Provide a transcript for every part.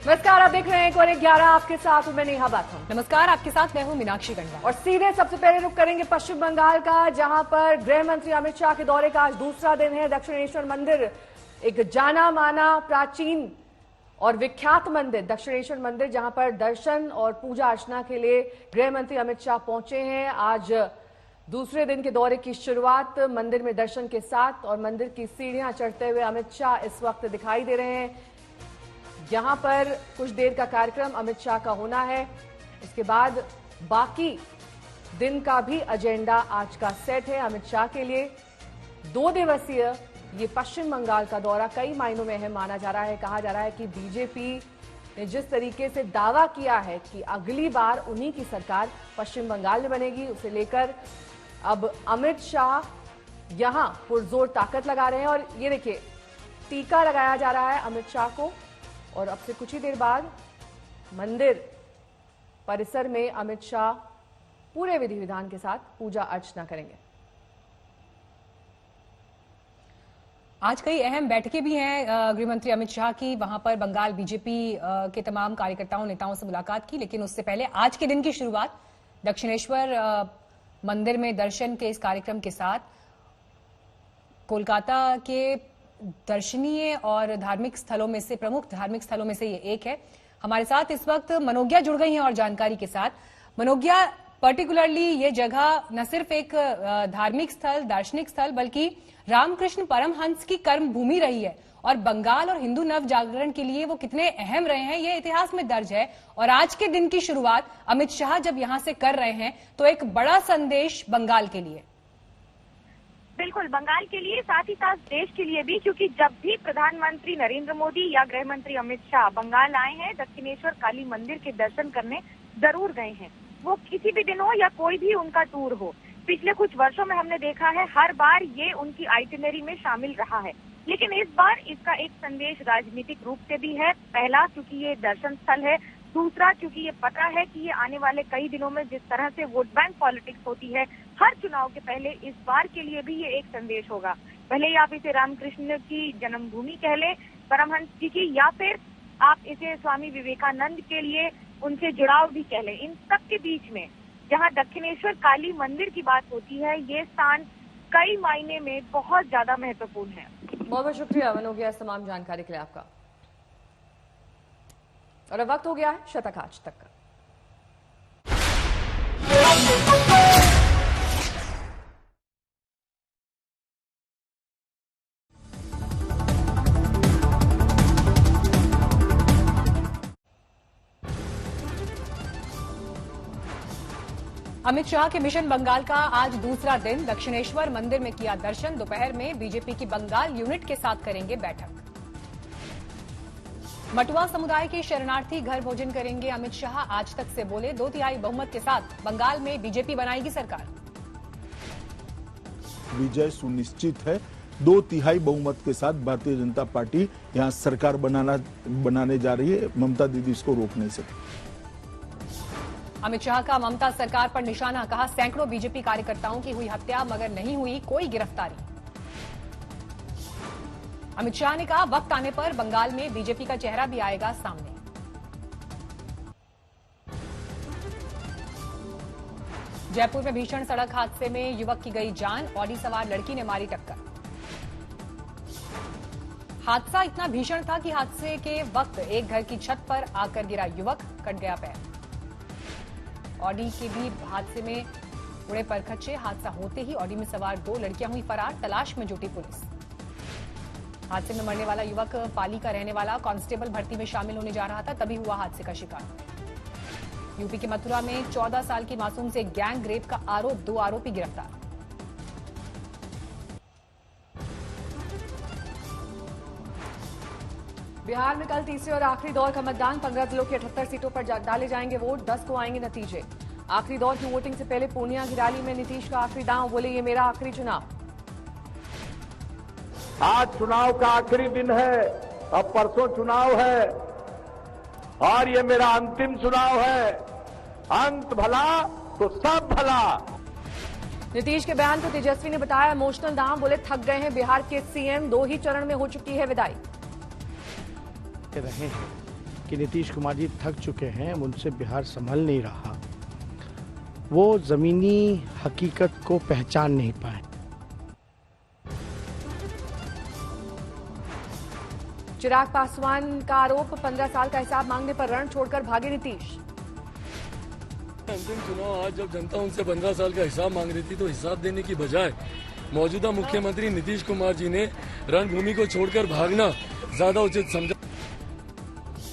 नमस्कार, आप देख रहे हैं कोने 11। आपके साथ हूं मैं नेहा बाथम। नमस्कार, आपके साथ मैं हूं मीनाक्षी गंडा। और सीधे सबसे पहले रुक करेंगे पश्चिम बंगाल का, जहां पर गृह मंत्री अमित शाह के दौरे का आज दूसरा दिन है। दक्षिणेश्वर मंदिर, एक जाना माना प्राचीन और विख्यात मंदिर दक्षिणेश्वर मंदिर, जहां पर दर्शन और पूजा अर्चना के लिए गृह मंत्री अमित शाह पहुंचे हैं। आज दूसरे दिन के दौरे की शुरुआत मंदिर में दर्शन के साथ और मंदिर की सीढ़ियां चढ़ते हुए अमित शाह इस वक्त दिखाई दे रहे हैं। यहां पर कुछ देर का कार्यक्रम अमित शाह का होना है। इसके बाद बाकी दिन का भी एजेंडा आज का सेट है अमित शाह के लिए। 2 दिवसीय ये पश्चिम बंगाल का दौरा कई मायनों में अहम माना जा रहा है। कहा जा रहा है कि बीजेपी ने जिस तरीके से दावा किया है कि अगली बार उन्हीं की सरकार पश्चिम बंगाल में बनेगी, उसे लेकर अब अमित शाह यहां पुरजोर ताकत लगा रहे हैं। और ये देखिए, टीका लगाया जा रहा है अमित शाह को और अब से कुछ ही देर बाद मंदिर परिसर में अमित शाह पूरे विधि विधान के साथ पूजा अर्चना करेंगे। आज कई अहम बैठकें भी हैं गृह मंत्री अमित शाह की। वहां पर बंगाल बीजेपी के तमाम कार्यकर्ताओं नेताओं से मुलाकात की, लेकिन उससे पहले आज के दिन की शुरुआत दक्षिणेश्वर मंदिर में दर्शन के इस कार्यक्रम के साथ। कोलकाता के दर्शनीय और धार्मिक स्थलों में से, प्रमुख धार्मिक स्थलों में से ये एक है। हमारे साथ इस वक्त मनोज्ञा जुड़ गई हैं और जानकारी के साथ। मनोज्ञा, पर्टिकुलरली ये जगह न सिर्फ एक धार्मिक स्थल, दार्शनिक स्थल, बल्कि रामकृष्ण परमहंस की कर्म भूमि रही है और बंगाल और हिंदू नव जागरण के लिए वो कितने अहम रहे हैं ये इतिहास में दर्ज है। और आज के दिन की शुरुआत अमित शाह जब यहां से कर रहे हैं तो एक बड़ा संदेश बंगाल के लिए। बिल्कुल, बंगाल के लिए, साथ ही साथ देश के लिए भी, क्योंकि जब भी प्रधानमंत्री नरेंद्र मोदी या गृह मंत्री अमित शाह बंगाल आए हैं, दक्षिणेश्वर काली मंदिर के दर्शन करने जरूर गए हैं। वो किसी भी दिन हो या कोई भी उनका टूर हो, पिछले कुछ वर्षों में हमने देखा है हर बार ये उनकी आइटिनरी में शामिल रहा है। लेकिन इस बार इसका एक संदेश राजनीतिक रूप से भी है। पहला, क्योंकि ये दर्शन स्थल है। दूसरा, क्योंकि ये पता है कि ये आने वाले कई दिनों में जिस तरह से वोट बैंक पॉलिटिक्स होती है हर चुनाव के पहले, इस बार के लिए भी ये एक संदेश होगा। भले ही आप इसे रामकृष्ण की जन्मभूमि कह लें, परमहंस जी की, या फिर आप इसे स्वामी विवेकानंद के लिए उनसे जुड़ाव भी कह लें, इन सब के बीच में जहाँ दक्षिणेश्वर काली मंदिर की बात होती है, ये स्थान कई मायने में बहुत ज्यादा महत्वपूर्ण है। बहुत बहुत शुक्रिया मनोज्ञा इस तमाम जानकारी के लिए आपका। और अब वक्त हो गया है शतक आज तक का। अमित शाह के मिशन बंगाल का आज दूसरा दिन। दक्षिणेश्वर मंदिर में किया दर्शन। दोपहर में बीजेपी की बंगाल यूनिट के साथ करेंगे बैठक। मटुआ समुदाय के शरणार्थी घर भोजन करेंगे अमित शाह। आज तक से बोले 2/3 बहुमत के साथ बंगाल में बीजेपी बनाएगी सरकार। विजय सुनिश्चित है। 2/3 बहुमत के साथ भारतीय जनता पार्टी यहां सरकार बनाने जा रही है। ममता दीदी इसको रोक नहीं सकती। अमित शाह का ममता सरकार पर निशाना। कहा, सैकड़ों बीजेपी कार्यकर्ताओं की हुई हत्या मगर नहीं हुई कोई गिरफ्तारी। अमित शाह ने कहा, वक्त आने पर बंगाल में बीजेपी का चेहरा भी आएगा सामने। जयपुर में भीषण सड़क हादसे में युवक की गई जान। ऑडी सवार लड़की ने मारी टक्कर। हादसा इतना भीषण था कि हादसे के वक्त एक घर की छत पर आकर गिरा युवक, कट गया पैर। ऑडी के भी हादसे में उड़े परखच्चे। हादसा होते ही ऑडी में सवार 2 लड़कियां हुई फरार। तलाश में जुटी पुलिस। हादसे में मरने वाला युवक पाली का रहने वाला, कांस्टेबल भर्ती में शामिल होने जा रहा था, तभी हुआ हादसे का शिकार। यूपी के मथुरा में 14 साल की मासूम से गैंग रेप का आरोप। 2 आरोपी गिरफ्तार। बिहार में कल तीसरे और आखिरी दौर का मतदान। 15 जिलों की 78 सीटों पर डाले जाएंगे वोट। 10 को आएंगे नतीजे। आखिरी दौर की वोटिंग से पहले पूर्णिया की रैली में नीतीश का आखिरी दांव। बोले, ये मेरा आखिरी चुनाव। आज चुनाव का आखिरी दिन है, अब परसों चुनाव है और ये मेरा अंतिम चुनाव है। अंत भला तो सब भला। नीतीश के बयान को तेजस्वी ने बताया इमोशनल दांव। बोले, थक गए हैं बिहार के सीएम। 2 ही चरण में हो चुकी है विदाई। रहे हैं कि नीतीश कुमार जी थक चुके हैं, उनसे बिहार संभल नहीं रहा, वो जमीनी हकीकत को पहचान नहीं पाए। चिराग पासवान का आरोप, 15 साल का हिसाब मांगने पर रण छोड़कर भागे नीतीश। अंतिम चुनाव आज जब जनता उनसे 15 साल का हिसाब मांग रही थी तो हिसाब देने की बजाय मौजूदा मुख्यमंत्री नीतीश कुमार जी ने रणभूमि को छोड़कर भागना ज्यादा उचित समझा।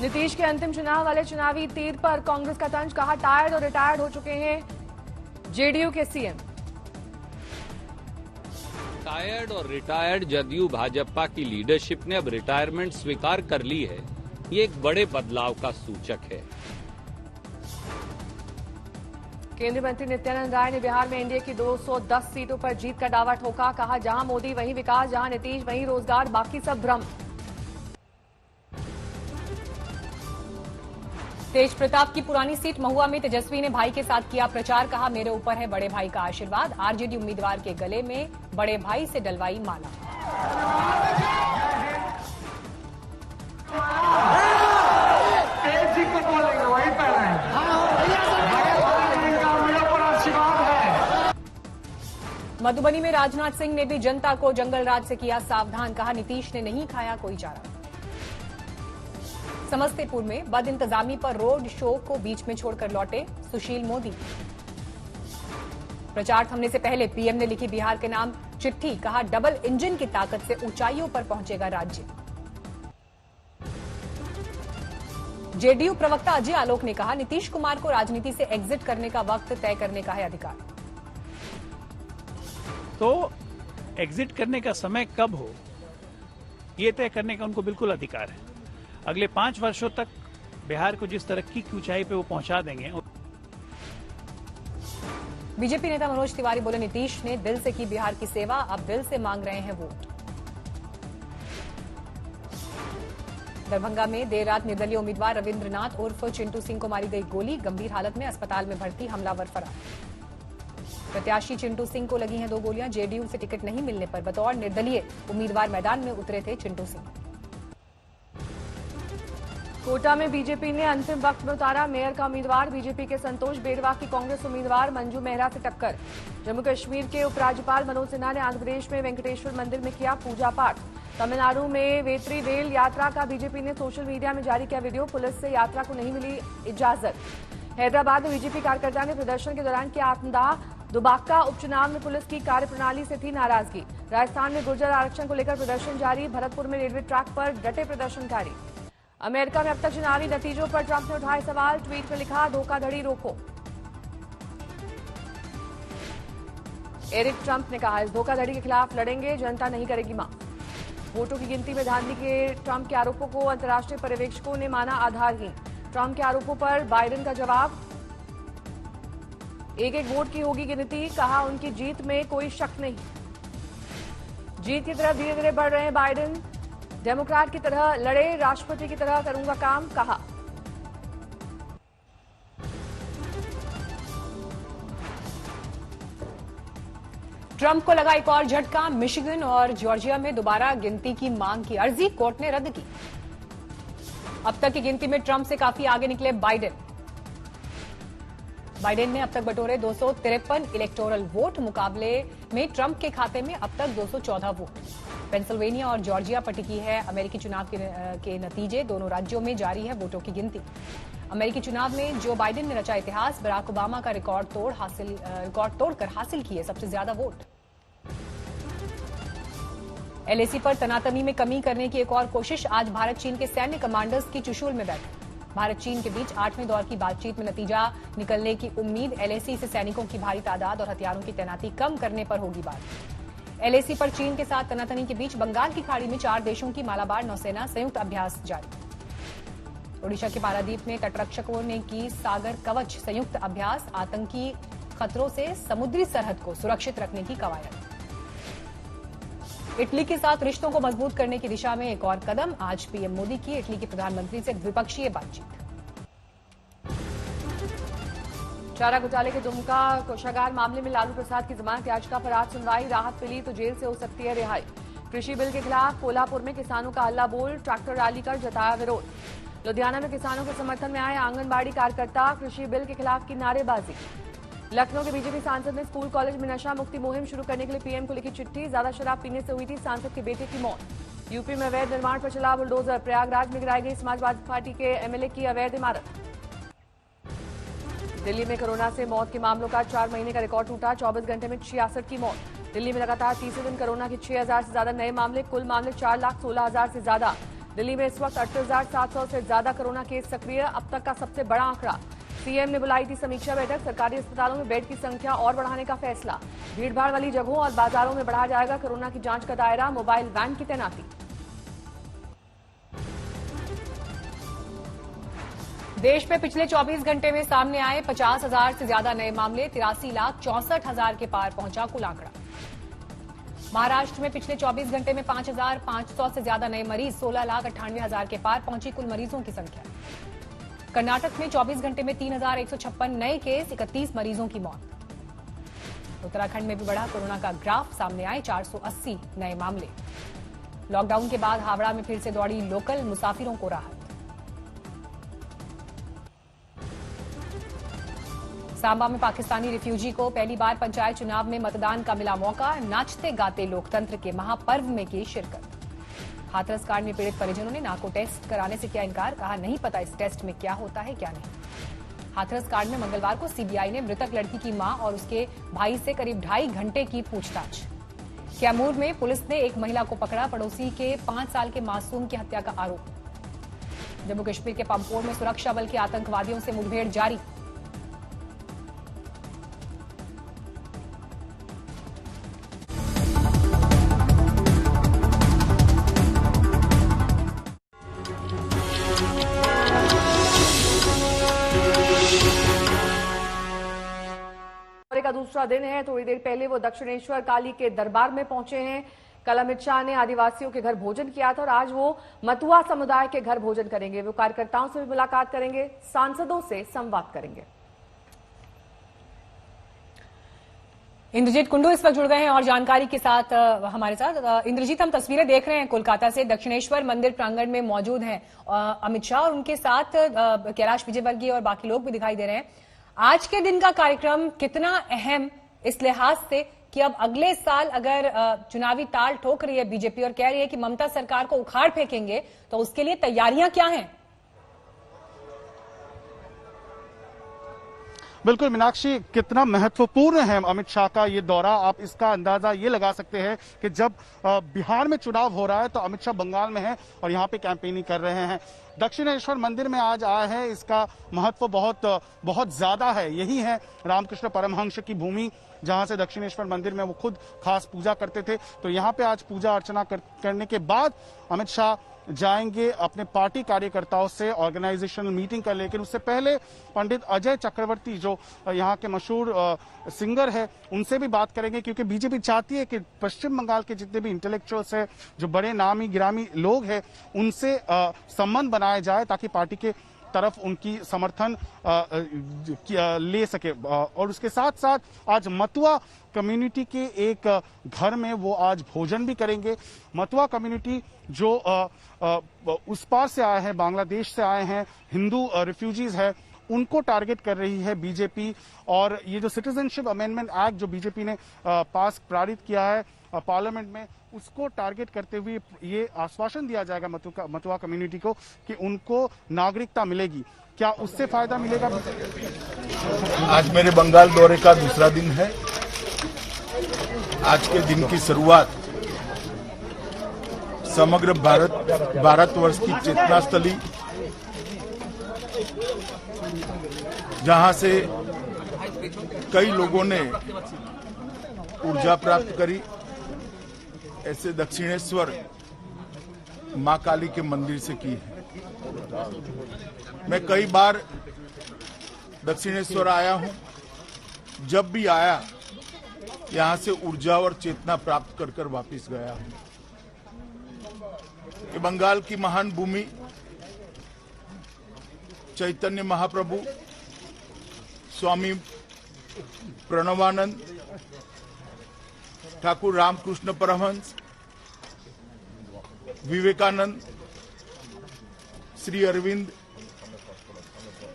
नीतीश के अंतिम चुनाव वाले चुनावी तीर पर कांग्रेस का तंज, कहा टायर्ड और रिटायर्ड हो चुके हैं जेडीयू के सीएम। टायर्ड और रिटायर्ड जदयू भाजपा की लीडरशिप ने अब रिटायरमेंट स्वीकार कर ली है। ये एक बड़े बदलाव का सूचक है। केंद्रीय मंत्री नित्यानंद राय ने बिहार में एनडीए की 210 सीटों पर जीत का दावा ठोका, कहा जहां मोदी वहीं विकास, जहां नीतीश वहीं रोजगार, बाकी सब भ्रम। तेज प्रताप की पुरानी सीट महुआ में तेजस्वी ने भाई के साथ किया प्रचार, कहा मेरे ऊपर है बड़े भाई का आशीर्वाद। आरजेडी उम्मीदवार के गले में बड़े भाई से डलवाई माला। मधुबनी में राजनाथ सिंह ने भी जनता को जंगल राज से किया सावधान, कहा नीतीश ने नहीं खाया कोई चारा। समस्तीपुर में बद इंतजामी पर रोड शो को बीच में छोड़कर लौटे सुशील मोदी। प्रचार थमने से पहले पीएम ने लिखी बिहार के नाम चिट्ठी, कहा डबल इंजन की ताकत से ऊंचाइयों पर पहुंचेगा राज्य। जेडीयू प्रवक्ता अजय आलोक ने कहा नीतीश कुमार को राजनीति से एग्जिट करने का वक्त तय करने का है अधिकार। तो एग्जिट करने का समय कब हो, ये तय करने का उनको बिल्कुल अधिकार है। अगले 5 वर्षों तक बिहार को जिस तरक्की की ऊंचाई पे वो पहुंचा देंगे। बीजेपी नेता मनोज तिवारी बोले नीतीश ने दिल से की बिहार की सेवा, अब दिल से मांग रहे हैं वोट। दरभंगा में देर रात निर्दलीय उम्मीदवार रविंद्रनाथ उर्फ चिंटू सिंह को मारी गई गोली, गंभीर हालत में अस्पताल में भर्ती, हमलावर फरार। प्रत्याशी चिंटू सिंह को लगी हैं 2 गोलियां, जेडीयू से टिकट नहीं मिलने पर बतौर निर्दलीय उम्मीदवार मैदान में उतरे थे चिंटू सिंह। कोटा में बीजेपी ने अंतिम वक्त में उतारा मेयर का उम्मीदवार, बीजेपी के संतोष बेरवा की कांग्रेस उम्मीदवार मंजू मेहरा से टक्कर। जम्मू कश्मीर के उपराज्यपाल मनोज सिन्हा ने आंध्र प्रदेश में वेंकटेश्वर मंदिर में किया पूजा पाठ। तमिलनाडु में वेत्री वेल यात्रा का बीजेपी ने सोशल मीडिया में जारी किया वीडियो, पुलिस से यात्रा को नहीं मिली इजाजत। हैदराबाद में बीजेपी कार्यकर्ता ने प्रदर्शन के दौरान किया आत्मदाह, दुबाका उपचुनाव में पुलिस की कार्यप्रणाली से थी नाराजगी। राजस्थान में गुर्जर आरक्षण को लेकर प्रदर्शन जारी, भरतपुर में रेलवे ट्रैक पर डटे प्रदर्शनकारी। अमेरिका में अब तक चुनावी नतीजों पर ट्रंप ने उठाए सवाल, ट्वीट में लिखा धोखाधड़ी रोको। एरिक ट्रंप ने कहा इस धोखाधड़ी के खिलाफ लड़ेंगे, जनता नहीं करेगी माफ। वोटों की गिनती में धांधली के ट्रंप के आरोपों को अंतर्राष्ट्रीय पर्यवेक्षकों ने माना आधारहीन। ट्रंप के आरोपों पर बाइडेन का जवाब, एक वोट की होगी गिनती, कहा उनकी जीत में कोई शक नहीं। जीत की तरफ धीरे धीरे बढ़ रहे हैं बाइडेन, डेमोक्रेट की तरह लड़े, राष्ट्रपति की तरह करूंगा काम, कहा। ट्रंप को लगा एक और झटका, मिशिगन और जॉर्जिया में दोबारा गिनती की मांग की अर्जी कोर्ट ने रद्द की। अब तक की गिनती में ट्रंप से काफी आगे निकले बाइडेन। बाइडेन ने अब तक बटोरे 253 इलेक्टोरल वोट, मुकाबले में ट्रंप के खाते में अब तक 214 वोट। पेंसिल्वेनिया और जॉर्जिया पर टिकी है अमेरिकी चुनाव के नतीजे, दोनों राज्यों में जारी है वोटों की गिनती। अमेरिकी चुनाव में जो बाइडेन ने रचा इतिहास, बराक ओबामा का रिकॉर्ड तोड़कर हासिल किए सबसे ज्यादा वोट। एलएसी पर तनातनी में कमी करने की एक और कोशिश, आज भारत चीन के सैन्य कमांडर्स की चुशूल में बैठक। भारत चीन के बीच 8वें दौर की बातचीत में नतीजा निकलने की उम्मीद, एलएसी से सैनिकों की भारी तादाद और हथियारों की तैनाती कम करने पर होगी बात। एलएसी पर चीन के साथ तनातनी के बीच बंगाल की खाड़ी में 4 देशों की मालाबार नौसेना संयुक्त अभ्यास जारी। ओडिशा के पारादीप में तटरक्षकों ने की सागर कवच संयुक्त अभ्यास, आतंकी खतरों से समुद्री सरहद को सुरक्षित रखने की कवायद। इटली के साथ रिश्तों को मजबूत करने की दिशा में एक और कदम, आज पीएम मोदी की इटली के प्रधानमंत्री से द्विपक्षीय बातचीत। चारा घोटाले के दुमका कोषागार मामले में लालू प्रसाद की जमानत याचिका पर आज सुनवाई, राहत मिली तो जेल से हो सकती है रिहाई। कृषि बिल के खिलाफ कोल्हापुर में किसानों का हल्ला बोल, ट्रैक्टर रैली कर जताया विरोध। लुधियाना में किसानों के समर्थन में आए आंगनबाड़ी कार्यकर्ता, कृषि बिल के खिलाफ की नारेबाजी। लखनऊ के बीजेपी सांसद ने स्कूल कॉलेज में नशा मुक्ति मुहिम शुरू करने के लिए पीएम को लिखी चिट्ठी। ज्यादा शराब पीने से हुई थी सांसद के बेटे की मौत। यूपी में अवैध निर्माण पर चला बुलडोजर। प्रयागराज में गिराई गई समाजवादी पार्टी के एमएलए की अवैध इमारत। दिल्ली में कोरोना से मौत के मामलों का 4 महीने का रिकॉर्ड टूटा। 24 घंटे में 66 की मौत। दिल्ली में लगातार तीसरे दिन कोरोना के 6000 से ज्यादा नए मामले। कुल मामले 4,16,000 से ज्यादा। दिल्ली में इस वक्त 38,700 से ज्यादा कोरोना केस सक्रिय। अब तक का सबसे बड़ा आंकड़ा। सीएम ने बुलाई थी समीक्षा बैठक। सरकारी अस्पतालों में बेड की संख्या और बढ़ाने का फैसला। भीड़भाड़ वाली जगहों और बाजारों में बढ़ाया जाएगा कोरोना की जांच का दायरा। मोबाइल वैन की तैनाती। देश में पिछले 24 घंटे में सामने आए 50,000 से ज्यादा नए मामले। 83,64,000 के पार पहुंचा कुल आंकड़ा। महाराष्ट्र में पिछले 24 घंटे में 5,500 से ज्यादा नए मरीज। 16,98,000 के पार पहुंची कुल मरीजों की संख्या। कर्नाटक में 24 घंटे में 3,156 नए केस। 31 मरीजों की मौत। उत्तराखंड में भी बढ़ा कोरोना का ग्राफ। सामने आए 480 नए मामले। लॉकडाउन के बाद हावड़ा में फिर से दौड़ी लोकल मुसाफिरों को राहत। सांबा में पाकिस्तानी रिफ्यूजी को पहली बार पंचायत चुनाव में मतदान का मिला मौका। नाचते गाते लोकतंत्र के महापर्व में की शिरकत। हाथरस कांड में पीड़ित परिजनों ने नाको टेस्ट कराने से किया इनकार। कहा नहीं पता इस टेस्ट में क्या होता है क्या नहीं। हाथरस कांड में मंगलवार को सीबीआई ने मृतक लड़की की मां और उसके भाई से करीब 2.5 घंटे की पूछताछ। कैमूर में पुलिस ने एक महिला को पकड़ा। पड़ोसी के 5 साल के मासूम की हत्या का आरोप। जम्मू कश्मीर के पंपोर में सुरक्षा बल के आतंकवादियों से मुठभेड़ जारी। का दूसरा दिन है। थोड़ी देर पहले वो दक्षिणेश्वर काली के दरबार में पहुंचे हैं। कल अमित शाह ने आदिवासियों के घर भोजन किया था और आज वो मतुआ समुदाय के घर भोजन करेंगे। वो कार्यकर्ताओं से भी मुलाकात करेंगे, सांसदों से संवाद करेंगे। इंद्रजीत कुंडू इस वक्त जुड़ गए हैं और जानकारी के साथ हमारे साथ। इंद्रजीत, हम तस्वीरें देख रहे हैं कोलकाता से। दक्षिणेश्वर मंदिर प्रांगण में मौजूद हैं अमित शाह और उनके साथ कैलाश विजयवर्गीय और बाकी लोग भी दिखाई दे रहे हैं। आज के दिन का कार्यक्रम कितना अहम इस लिहाज से कि अब अगले साल अगर चुनावी ताल ठोक रही है बीजेपी और कह रही है कि ममता सरकार को उखाड़ फेंकेंगे, तो उसके लिए तैयारियां क्या हैं? बिल्कुल मीनाक्षी, कितना महत्वपूर्ण है अमित शाह का ये दौरा। आप इसका अंदाजा ये लगा सकते हैं कि जब बिहार में चुनाव हो रहा है तो अमित शाह बंगाल में है और यहाँ पे कैंपेनिंग कर रहे हैं। दक्षिणेश्वर मंदिर में आज आए हैं, इसका महत्व बहुत ज्यादा है। यही है रामकृष्ण परमहंस की भूमि, जहां से दक्षिणेश्वर मंदिर में वो खुद खास पूजा करते थे। तो यहाँ पे आज पूजा अर्चना करने के बाद अमित शाह जाएंगे अपने पार्टी कार्यकर्ताओं से ऑर्गेनाइजेशनल मीटिंग कर। लेकिन उससे पहले पंडित अजय चक्रवर्ती जो यहाँ के मशहूर सिंगर है उनसे भी बात करेंगे, क्योंकि बीजेपी चाहती है कि पश्चिम बंगाल के जितने भी इंटेलेक्चुअल्स हैं, जो बड़े नामी गिरामी लोग हैं, उनसे संबंध बनाया जाए ताकि पार्टी के तरफ उनकी समर्थन ले सके। और उसके साथ साथ आज मतुआ कम्युनिटी के एक घर में वो आज भोजन भी करेंगे। मतुआ कम्युनिटी जो उस पार से आए हैं, बांग्लादेश से आए हैं, हिंदू रिफ्यूजीज है, उनको टारगेट कर रही है बीजेपी। और ये जो सिटीजनशिप अमेंडमेंट एक्ट जो बीजेपी ने पारित किया है पार्लियामेंट में, उसको टारगेट करते हुए ये आश्वासन दिया जाएगा मतुआ कम्युनिटी को कि उनको नागरिकता मिलेगी। क्या उससे फायदा मिलेगा? आज मेरे बंगाल दौरे का दूसरा दिन है। आज के दिन की शुरुआत समग्र भारतवर्ष की चेतना स्थली, जहां से कई लोगों ने ऊर्जा प्राप्त करी, ऐसे दक्षिणेश्वर मां काली के मंदिर से की है। मैं कई बार दक्षिणेश्वर आया हूं। जब भी आया यहां से ऊर्जा और चेतना प्राप्त कर कर वापिस गया हूं। ये बंगाल की महान भूमि चैतन्य महाप्रभु, स्वामी प्रणवानंद, ठाकुर रामकृष्ण परमहंस, विवेकानंद श्री अरविंद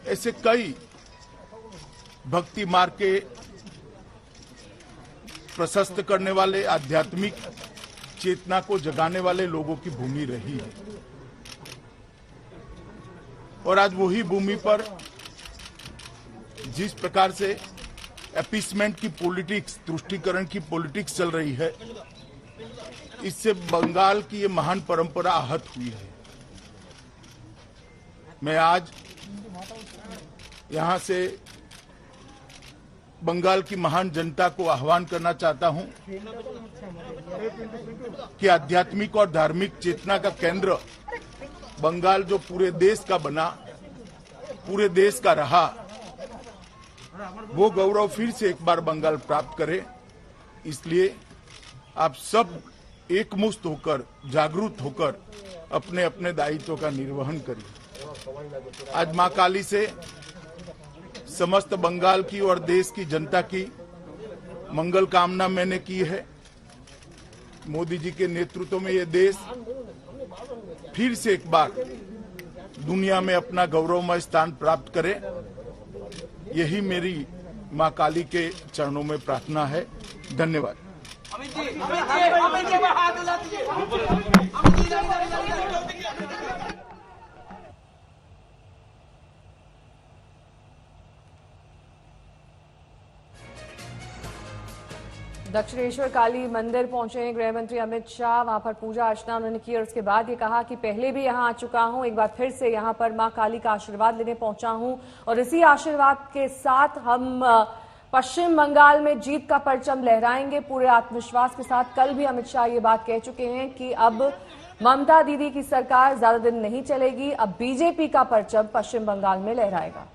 ऐसे कई भक्ति मार्ग के प्रशस्त करने वाले, आध्यात्मिक चेतना को जगाने वाले लोगों की भूमि रही है। और आज वही भूमि पर जिस प्रकार से अपीसमेंट की पॉलिटिक्स, तुष्टीकरण की पॉलिटिक्स चल रही है, इससे बंगाल की ये महान परंपरा आहत हुई है। मैं आज यहां से बंगाल की महान जनता को आह्वान करना चाहता हूं कि आध्यात्मिक और धार्मिक चेतना का केंद्र बंगाल जो पूरे देश का बना, पूरे देश का रहा, वो गौरव फिर से एक बार बंगाल प्राप्त करे। इसलिए आप सब एकमुश्त होकर, जागरूक होकर अपने अपने दायित्व का निर्वहन करिए। आज मां काली से समस्त बंगाल की और देश की जनता की मंगल कामना मैंने की है। मोदी जी के नेतृत्व में ये देश फिर से एक बार दुनिया में अपना गौरवमय स्थान प्राप्त करे, यही मेरी मां काली के चरणों में प्रार्थना है। धन्यवाद। दक्षिणेश्वर काली मंदिर पहुंचे गृह मंत्री अमित शाह। वहां पर पूजा अर्चना उन्होंने की और उसके बाद ये कहा कि पहले भी यहां आ चुका हूं, एक बार फिर से यहां पर मां काली का आशीर्वाद लेने पहुंचा हूं और इसी आशीर्वाद के साथ हम पश्चिम बंगाल में जीत का परचम लहराएंगे पूरे आत्मविश्वास के साथ। कल भी अमित शाह ये बात कह चुके हैं कि अब ममता दीदी की सरकार ज्यादा दिन नहीं चलेगी, अब बीजेपी का परचम पश्चिम बंगाल में लहराएगा।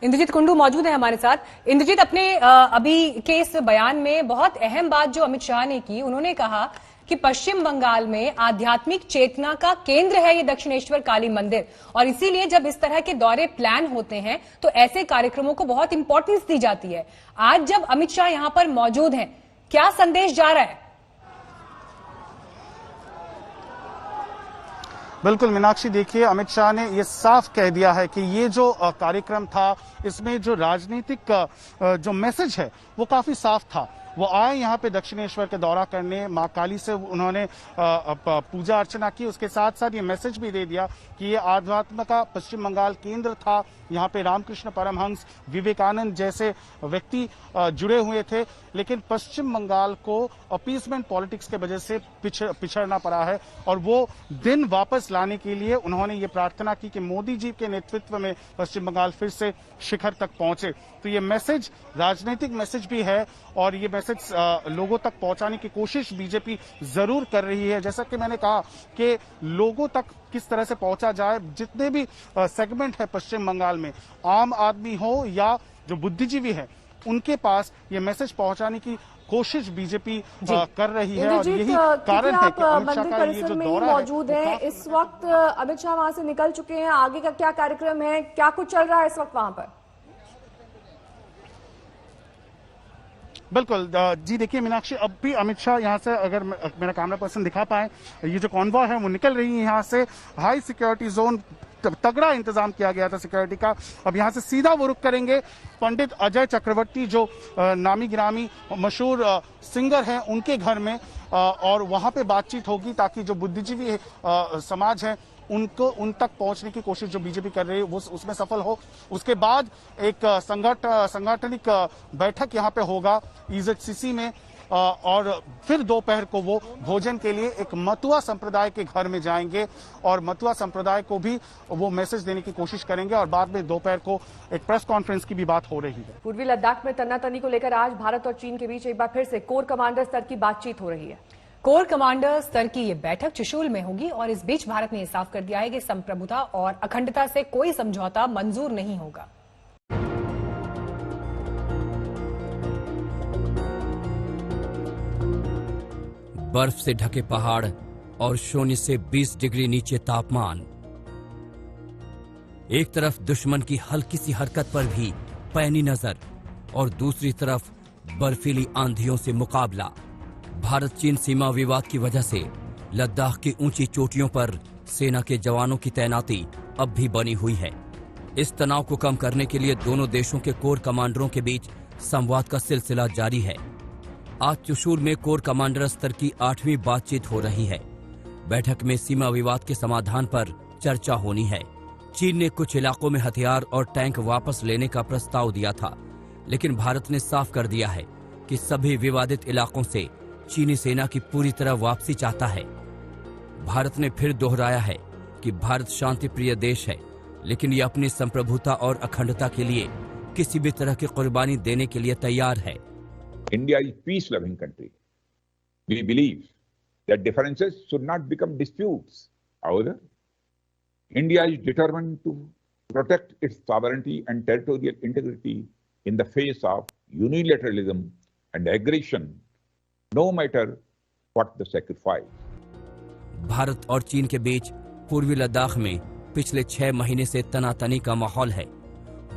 इंद्रजीत कुंडू मौजूद है हमारे साथ। इंद्रजीत, अपने अभी के इस बयान में बहुत अहम बात जो अमित शाह ने की, उन्होंने कहा कि पश्चिम बंगाल में आध्यात्मिक चेतना का केंद्र है ये दक्षिणेश्वर काली मंदिर, और इसीलिए जब इस तरह के दौरे प्लान होते हैं तो ऐसे कार्यक्रमों को बहुत इंपॉर्टेंस दी जाती है। आज जब अमित शाह यहां पर मौजूद हैं, क्या संदेश जा रहा है? बिल्कुल मीनाक्षी, देखिए अमित शाह ने ये साफ कह दिया है कि ये जो कार्यक्रम था, इसमें जो राजनीतिक जो मैसेज है वो काफी साफ था। वो आए यहाँ पे दक्षिणेश्वर के दौरा करने, मां काली से उन्होंने पूजा अर्चना की, उसके साथ साथ ये मैसेज भी दे दिया कि ये आध्यात्म का पश्चिम बंगाल केंद्र था। यहाँ पे रामकृष्ण परमहंस, विवेकानंद जैसे व्यक्ति जुड़े हुए थे, लेकिन पश्चिम बंगाल को अपीसमेंट पॉलिटिक्स के वजह से पिछड़ना पड़ा है और वो दिन वापस लाने के लिए उन्होंने ये प्रार्थना की कि मोदी जी के नेतृत्व में पश्चिम बंगाल फिर से शिखर तक पहुंचे। तो ये मैसेज राजनीतिक मैसेज भी है और ये मैसेज लोगों तक पहुंचाने की कोशिश बीजेपी जरूर कर रही है। जैसा कि मैंने कहा कि लोगों तक किस तरह से पहुंचा जाए, जितने भी सेगमेंट है पश्चिम बंगाल में, आम आदमी हो या जो बुद्धिजीवी है, उनके पास ये मैसेज पहुंचाने की कोशिश बीजेपी कर रही है और यही कारण है कि अमित शाह का ये जो दौरा मौजूद है इस वक्त। अमित शाह वहां से निकल चुके हैं, आगे का क्या कार्यक्रम है, क्या कुछ चल रहा है इस वक्त वहां पर? बिल्कुल जी, देखिए मीनाक्षी, अब भी अमित शाह यहाँ से, अगर मेरा कैमरा पर्सन दिखा पाए, ये जो कॉन्वॉय है वो निकल रही है यहाँ से। हाई सिक्योरिटी जोन, तगड़ा इंतजाम किया गया था सिक्योरिटी का। अब यहाँ से सीधा वो रुख करेंगे पंडित अजय चक्रवर्ती, जो नामी गिरामी मशहूर सिंगर हैं, उनके घर में, और वहां पे बातचीत होगी ताकि जो बुद्धिजीवी समाज है उनको उन तक पहुंचने की कोशिश जो बीजेपी कर रही है वो उसमें सफल हो। उसके बाद एक संगठनिक बैठक यहाँ पे होगा ईजेडसीसी में, और फिर दोपहर को वो भोजन के लिए एक मतुआ संप्रदाय के घर में जाएंगे और मतुआ संप्रदाय को भी वो मैसेज देने की कोशिश करेंगे और बाद में दोपहर को एक प्रेस कॉन्फ्रेंस की भी बात हो रही है। पूर्वी लद्दाख में तन्नातनी को लेकर आज भारत और चीन के बीच एक बार फिर से कोर कमांडर स्तर की बातचीत हो रही है। कोर कमांडर स्तर की ये बैठक चुशूल में होगी और इस बीच भारत ने साफ कर दिया है कि संप्रभुता और अखंडता से कोई समझौता मंजूर नहीं होगा। बर्फ से ढके पहाड़ और शून्य से 20 डिग्री नीचे तापमान। एक तरफ दुश्मन की हल्की सी हरकत पर भी पैनी नजर और दूसरी तरफ बर्फीली आंधियों से मुकाबला। भारत चीन सीमा विवाद की वजह से लद्दाख की ऊंची चोटियों पर सेना के जवानों की तैनाती अब भी बनी हुई है। इस तनाव को कम करने के लिए दोनों देशों के कोर कमांडरों के बीच संवाद का सिलसिला जारी है। आज चुशूल में कोर कमांडर स्तर की 8वीं बातचीत हो रही है। बैठक में सीमा विवाद के समाधान पर चर्चा होनी है। चीन ने कुछ इलाकों में हथियार और टैंक वापस लेने का प्रस्ताव दिया था, लेकिन भारत ने साफ कर दिया है कि सभी विवादित इलाकों से चीनी सेना की पूरी तरह वापसी चाहता है। भारत ने फिर दोहराया है कि भारत शांति प्रिय देश है, लेकिन ये अपनी संप्रभुता और अखंडता के लिए किसी भी तरह की कुर्बानी देने के लिए तैयार है। India is peace-loving country. We believe that differences should not become disputes. However, India is determined to protect its sovereignty and territorial integrity in the face of unilateralism and aggression, no matter what the sacrifice. Bharat और चीन के बीच पूर्वी लद्दाख में पिछले 6 महीने से तनातनी का माहौल है।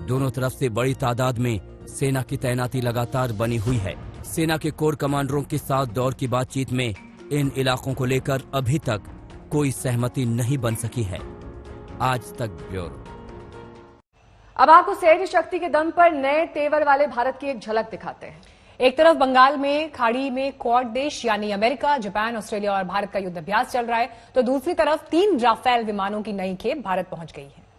दोनों तरफ से बड़ी तादाद में सेना की तैनाती लगातार बनी हुई है। सेना के कोर कमांडरों के साथ दौर की बातचीत में इन इलाकों को लेकर अभी तक कोई सहमति नहीं बन सकी है। आज तक ब्यूरो। अब आपको सैन्य शक्ति के दम पर नए तेवर वाले भारत की एक झलक दिखाते हैं। एक तरफ बंगाल में खाड़ी में क्वाड देश यानी अमेरिका, जापान, ऑस्ट्रेलिया और भारत का युद्ध अभ्यास चल रहा है, तो दूसरी तरफ 3 राफेल विमानों की नई खेप भारत पहुंच गई है।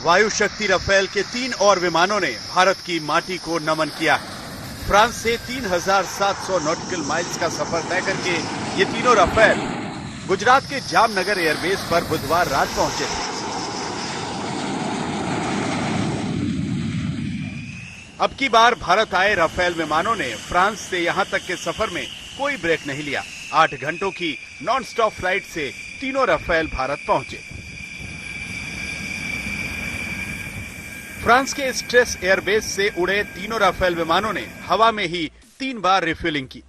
वायु शक्ति राफेल के 3 और विमानों ने भारत की माटी को नमन किया है। फ्रांस से 3700 नॉटिकल माइल्स का सफर तय करके ये तीनों राफेल गुजरात के जामनगर एयरबेस पर बुधवार रात पहुंचे थे। अब की बार भारत आए राफेल विमानों ने फ्रांस से यहां तक के सफर में कोई ब्रेक नहीं लिया। 8 घंटों की नॉन स्टॉप फ्लाइट से तीनों राफेल भारत पहुंचे। फ्रांस के स्ट्रेस एयरबेस से उड़े तीनों राफेल विमानों ने हवा में ही 3 बार रिफ्यूलिंग की।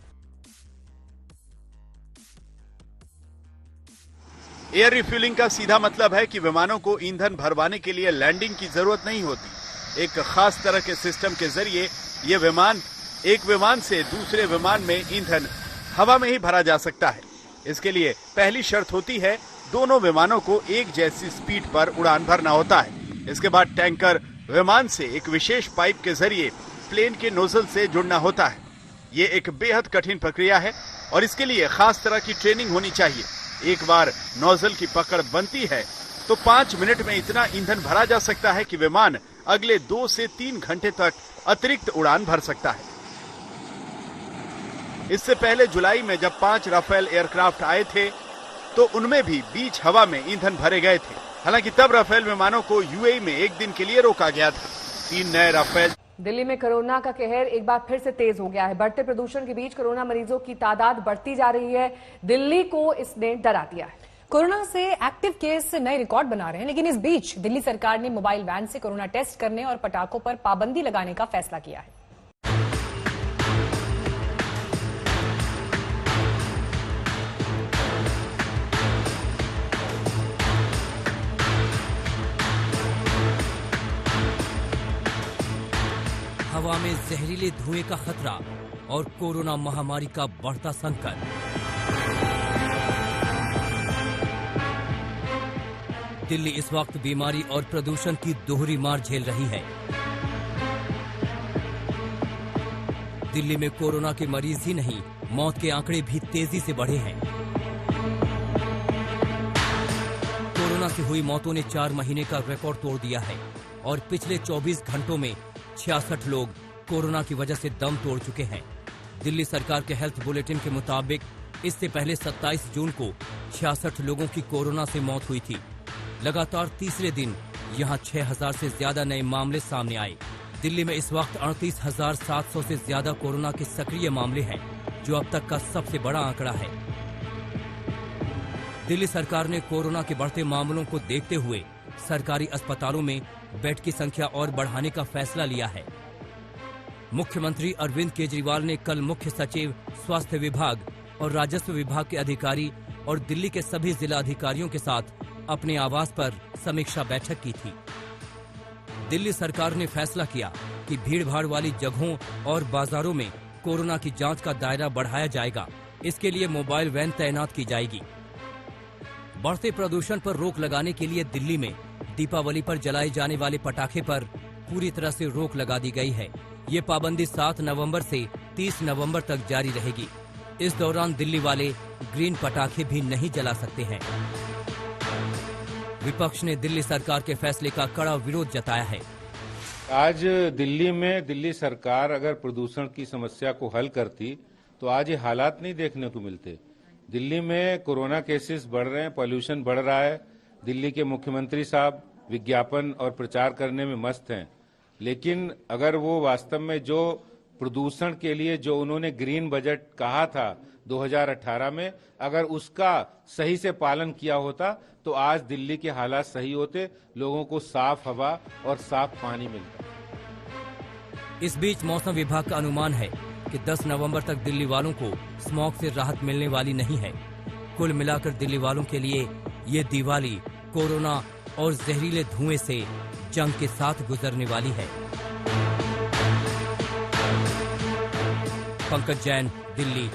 एयर रिफ्यूलिंग का सीधा मतलब है कि विमानों को ईंधन भरवाने के लिए लैंडिंग की जरूरत नहीं होती। एक खास तरह के सिस्टम के जरिए ये विमान एक विमान से दूसरे विमान में ईंधन हवा में ही भरा जा सकता है। इसके लिए पहली शर्त होती है दोनों विमानों को एक जैसी स्पीड पर उड़ान भरना होता है। इसके बाद टैंकर विमान से एक विशेष पाइप के जरिए प्लेन के नोजल से जुड़ना होता है। ये एक बेहद कठिन प्रक्रिया है और इसके लिए खास तरह की ट्रेनिंग होनी चाहिए। एक बार नोजल की पकड़ बनती है तो 5 मिनट में इतना ईंधन भरा जा सकता है कि विमान अगले 2 से 3 घंटे तक अतिरिक्त उड़ान भर सकता है। इससे पहले जुलाई में जब 5 राफेल एयरक्राफ्ट आए थे तो उनमें भी बीच हवा में ईंधन भरे गए थे। हालांकि तब राफेल विमानों को यूएई में एक दिन के लिए रोका गया था। 3 नए राफेल। दिल्ली में कोरोना का कहर एक बार फिर से तेज हो गया है। बढ़ते प्रदूषण के बीच कोरोना मरीजों की तादाद बढ़ती जा रही है। दिल्ली को इसने डरा दिया है। कोरोना से एक्टिव केस नए रिकॉर्ड बना रहे हैं, लेकिन इस बीच दिल्ली सरकार ने मोबाइल वैन से कोरोना टेस्ट करने और पटाखों पर पाबंदी लगाने का फैसला किया है। हवा में जहरीले धुएं का खतरा और कोरोना महामारी का बढ़ता संकट। दिल्ली इस वक्त बीमारी और प्रदूषण की दोहरी मार झेल रही है। दिल्ली में कोरोना के मरीज ही नहीं, मौत के आंकड़े भी तेजी से बढ़े हैं। कोरोना से हुई मौतों ने 4 महीने का रिकॉर्ड तोड़ दिया है और पिछले 24 घंटों में 66 लोग कोरोना की वजह से दम तोड़ चुके हैं। दिल्ली सरकार के हेल्थ बुलेटिन के मुताबिक इससे पहले 27 जून को 66 लोगों की कोरोना से मौत हुई थी। लगातार तीसरे दिन यहां 6000 से ज्यादा नए मामले सामने आए। दिल्ली में इस वक्त 38,700 से ज्यादा कोरोना के सक्रिय मामले हैं, जो अब तक का सबसे बड़ा आंकड़ा है। दिल्ली सरकार ने कोरोना के बढ़ते मामलों को देखते हुए सरकारी अस्पतालों में बेड की संख्या और बढ़ाने का फैसला लिया है। मुख्यमंत्री अरविंद केजरीवाल ने कल मुख्य सचिव, स्वास्थ्य विभाग और राजस्व विभाग के अधिकारी और दिल्ली के सभी जिला अधिकारियों के साथ अपने आवास पर समीक्षा बैठक की थी। दिल्ली सरकार ने फैसला किया कि भीड़-भाड़ वाली जगहों और बाजारों में कोरोना की जांच का दायरा बढ़ाया जाएगा। इसके लिए मोबाइल वैन तैनात की जाएगी। बढ़ते प्रदूषण पर रोक लगाने के लिए दिल्ली में दीपावली पर जलाए जाने वाले पटाखे पर पूरी तरह से रोक लगा दी गई है। ये पाबंदी 7 नवंबर से 30 नवंबर तक जारी रहेगी। इस दौरान दिल्ली वाले ग्रीन पटाखे भी नहीं जला सकते हैं। विपक्ष ने दिल्ली सरकार के फैसले का कड़ा विरोध जताया है। आज दिल्ली में दिल्ली सरकार अगर प्रदूषण की समस्या को हल करती तो आज ये हालात नहीं देखने को मिलते। दिल्ली में कोरोना केसेस बढ़ रहे हैं, पॉल्यूशन बढ़ रहा है। दिल्ली के मुख्यमंत्री साहब विज्ञापन और प्रचार करने में मस्त हैं, लेकिन अगर वो वास्तव में जो प्रदूषण के लिए जो उन्होंने ग्रीन बजट कहा था 2018 में, अगर उसका सही से पालन किया होता तो आज दिल्ली के हालात सही होते, लोगों को साफ हवा और साफ पानी मिलता। इस बीच मौसम विभाग का अनुमान है कि 10 नवंबर तक दिल्ली वालों को स्मॉग से राहत मिलने वाली नहीं है। कुल मिलाकर दिल्ली वालों के लिए ये दिवाली कोरोना और जहरीले धुएं से जंग के साथ गुजरने वाली है। पंकज जैन, दिल्ली।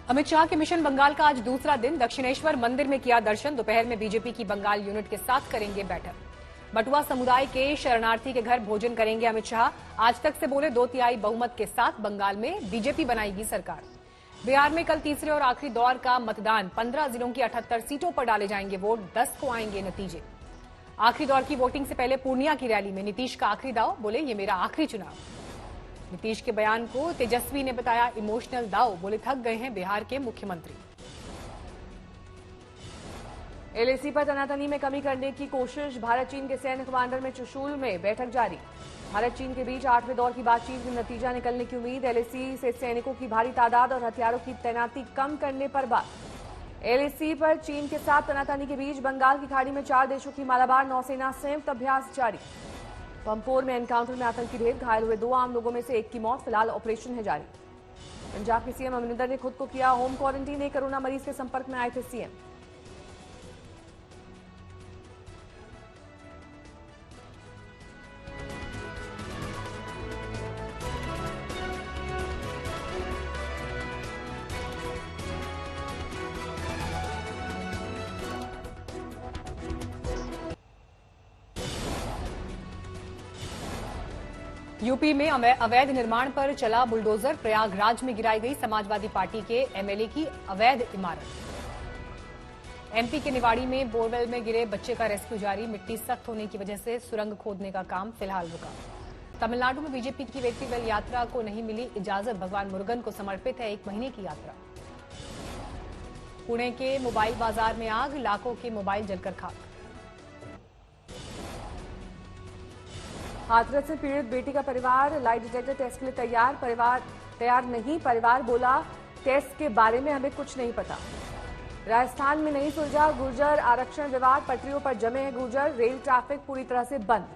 अमित शाह के मिशन बंगाल का आज दूसरा दिन। दक्षिणेश्वर मंदिर में किया दर्शन। दोपहर में बीजेपी की बंगाल यूनिट के साथ करेंगे बैठक। बटुआ समुदाय के शरणार्थी के घर भोजन करेंगे अमित शाह। आज तक से बोले 2/3 बहुमत के साथ बंगाल में बीजेपी बनाएगी सरकार। बिहार में कल तीसरे और आखिरी दौर का मतदान। 15 जिलों की 78 सीटों पर डाले जाएंगे वोट। 10 को आएंगे नतीजे। आखिरी दौर की वोटिंग से पहले पूर्णिया की रैली में नीतीश का आखिरी दाव। बोले ये मेरा आखिरी चुनाव। नीतीश के बयान को तेजस्वी ने बताया इमोशनल दाव। बोले थक गए हैं बिहार के मुख्यमंत्री। एलएसी पर तनातनी में कमी करने की कोशिश। भारत चीन के सैन्य कमांडर में चुशूल में बैठक जारी। भारत चीन के बीच 8वें दौर की बातचीत में नतीजा निकलने की उम्मीद। एलएसी से सैनिकों की भारी तादाद और हथियारों की तैनाती कम करने पर बात। एलएसी पर चीन के साथ तनातनी के बीच बंगाल की खाड़ी में 4 देशों की मालाबार नौसेना संयुक्त अभ्यास जारी। पंपोर में एनकाउंटर में आतंकी ढेर। घायल हुए 2 आम लोगों में से एक की मौत। फिलहाल ऑपरेशन है जारी। पंजाब के सीएम अमरिंदर ने खुद को किया होम क्वारंटीन। एक कोरोना मरीज के संपर्क में आए थे सीएम। यूपी में अवैध निर्माण पर चला बुलडोजर। प्रयागराज में गिराई गई समाजवादी पार्टी के एमएलए की अवैध इमारत। एमपी के निवाड़ी में बोरवेल में गिरे बच्चे का रेस्क्यू जारी। मिट्टी सख्त होने की वजह से सुरंग खोदने का काम फिलहाल रुका। तमिलनाडु में बीजेपी की वेट्री वेल यात्रा को नहीं मिली इजाजत। भगवान मुरुगन को समर्पित है 1 महीने की यात्रा। पुणे के मोबाइल बाजार में आग। लाखों के मोबाइल जलकर खाक। हाथरस से पीड़ित बेटी का परिवार लाई डिटेक्टर टेस्ट के लिए तैयार। परिवार तैयार नहीं। परिवार बोला टेस्ट के बारे में हमें कुछ नहीं पता। राजस्थान में नहीं सुलझा गुर्जर आरक्षण विवाद। पटरियों पर जमे हैं गुर्जर। रेल ट्रैफिक पूरी तरह से बंद।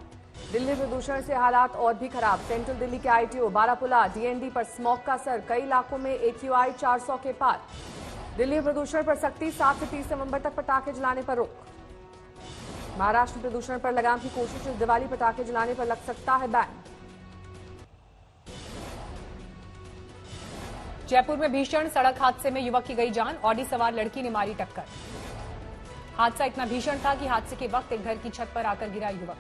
दिल्ली प्रदूषण से हालात और भी खराब। सेंट्रल दिल्ली के आईटीओ, बारापुला, डीएनडी पर स्मॉग का असर। कई इलाकों में एक्यूआई 400 के पार। दिल्ली प्रदूषण पर सख्ती। 7 से 30 नवंबर तक पटाखे जलाने पर रोक। महाराष्ट्र में प्रदूषण पर लगाम की कोशिश। इस दिवाली पटाखे जलाने पर लग सकता है बैन। जयपुर में भीषण सड़क हादसे में युवक की गई जान। ऑडी सवार लड़की ने मारी टक्कर। हादसा इतना भीषण था कि हादसे के वक्त एक घर की छत पर आकर गिरा युवक।